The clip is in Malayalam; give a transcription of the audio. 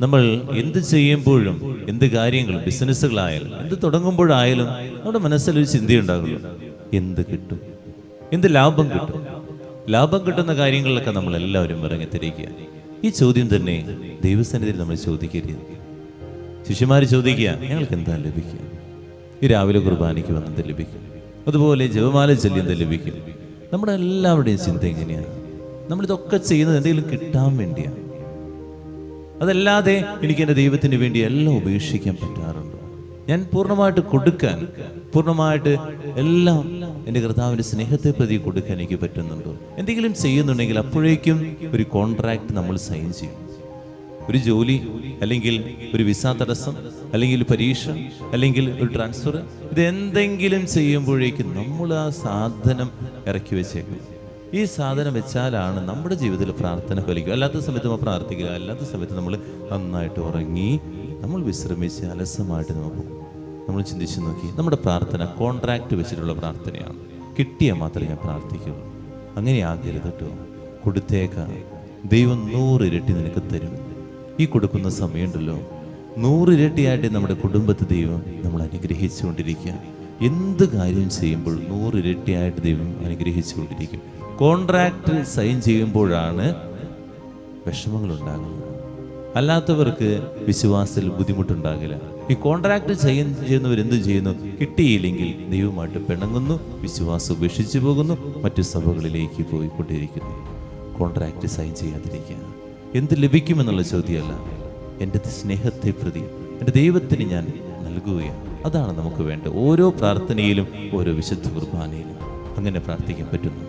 നമ്മൾ എന്ത് ചെയ്യുമ്പോഴും, എന്ത് കാര്യങ്ങളും, ബിസിനസ്സുകളായാലും, എന്ത് തുടങ്ങുമ്പോഴായാലും നമ്മുടെ മനസ്സിലൊരു ചിന്തയുണ്ടാകുള്ളൂ, എന്ത് കിട്ടും, എന്ത് ലാഭം കിട്ടും. ലാഭം കിട്ടുന്ന കാര്യങ്ങളിലൊക്കെ നമ്മൾ എല്ലാവരും ഇറങ്ങിത്തിരിക്കുക. ഈ ചോദ്യം തന്നെ ദൈവസന്നിധിയിൽ നമ്മൾ ചോദിക്കരുത്. ശിഷ്യന്മാർ ചോദിക്കുക, ഞങ്ങൾക്ക് എന്താ ലഭിക്കുക? ഈ രാവിലെ കുർബാനയ്ക്ക് വന്നത് ലഭിക്കും, അതുപോലെ ജപമാല ചൊല്ലിയത് ലഭിക്കും. നമ്മുടെ എല്ലാവരുടെയും ചിന്ത എങ്ങനെയാണ്? നമ്മളിതൊക്കെ ചെയ്യുന്നത് എന്തെങ്കിലും കിട്ടാൻ വേണ്ടിയാണ്. അതല്ലാതെ എനിക്ക് എൻ്റെ ദൈവത്തിന് വേണ്ടി എല്ലാം ഉപേക്ഷിക്കാൻ പറ്റാറുണ്ടോ? ഞാൻ പൂർണ്ണമായിട്ട് കൊടുക്കാൻ, പൂർണ്ണമായിട്ട് എല്ലാം എൻ്റെ കർത്താവിൻ്റെ സ്നേഹത്തെ പ്രതി കൊടുക്കാൻ എനിക്ക് പറ്റുന്നുണ്ടോ? എന്തെങ്കിലും ചെയ്യുന്നുണ്ടെങ്കിൽ അപ്പോഴേക്കും ഒരു കോൺട്രാക്ട് നമ്മൾ സൈൻ ചെയ്യും. ഒരു ജോലി, അല്ലെങ്കിൽ ഒരു വിസ തടസ്സം, അല്ലെങ്കിൽ പരീക്ഷ, അല്ലെങ്കിൽ ഒരു ട്രാൻസ്ഫർ, ഇതെന്തെങ്കിലും ചെയ്യുമ്പോഴേക്കും നമ്മൾ ആ സാധനം ഇറക്കി വെച്ചേക്കും. ഈ സാധനം വെച്ചാലാണ് നമ്മുടെ ജീവിതത്തിൽ പ്രാർത്ഥന ഫലിക്കുക. അല്ലാത്ത സമയത്ത് നമ്മൾ പ്രാർത്ഥിക്കുക, അല്ലാത്ത സമയത്ത് നമ്മൾ നന്നായിട്ട് ഉറങ്ങി, നമ്മൾ വിശ്രമിച്ച് അലസമായിട്ട് നമ്മൾ ചിന്തിച്ച് നോക്കി, നമ്മുടെ പ്രാർത്ഥന കോൺട്രാക്ട് വെച്ചിട്ടുള്ള പ്രാർത്ഥനയാണ്. കിട്ടിയാൽ മാത്രമേ ഞാൻ പ്രാർത്ഥിക്കുള്ളൂ. അങ്ങനെ ആകരുത് കേട്ടോ. കൊടുത്തേക്കാം, ദൈവം 100 ഇരട്ടി നിനക്ക് തരും. ഈ കൊടുക്കുന്ന സമയമുണ്ടല്ലോ, 100 ഇരട്ടിയായിട്ട് നമ്മുടെ കുടുംബത്തെ ദൈവം നമ്മൾ അനുഗ്രഹിച്ചുകൊണ്ടിരിക്കുക. എന്ത് കാര്യം ചെയ്യുമ്പോൾ 100 ഇരട്ടിയായിട്ട് ദൈവം അനുഗ്രഹിച്ചുകൊണ്ടിരിക്കും. കോൺട്രാക്ട് സൈൻ ചെയ്യുമ്പോഴാണ് വിഷമങ്ങൾ ഉണ്ടാകുന്നത്. അല്ലാത്തവർക്ക് വിശ്വാസത്തിൽ ബുദ്ധിമുട്ടുണ്ടാകില്ല. ഈ കോൺട്രാക്ട് ചെയ്യുന്നവരെന്ത് ചെയ്യുന്നു? കിട്ടിയില്ലെങ്കിൽ ദൈവമായിട്ട് പിണങ്ങുന്നു, വിശ്വാസം ഉപേക്ഷിച്ചു പോകുന്നു, മറ്റു സഭകളിലേക്ക് പോയിക്കൊണ്ടിരിക്കുന്നു. കോൺട്രാക്ട് സൈൻ ചെയ്യാതിരിക്കുക. എന്ത് ലഭിക്കുമെന്നുള്ള ചോദ്യമല്ല, എൻ്റെ സ്നേഹത്തെ പ്രതി എൻ്റെ ദൈവത്തിന് ഞാൻ നൽകുകയാണ്. അതാണ് നമുക്ക് വേണ്ടത്. ഓരോ പ്രാർത്ഥനയിലും, ഓരോ വിശുദ്ധ കുർബാനയിലും അങ്ങനെ പ്രാർത്ഥിക്കാൻ പറ്റുന്നു.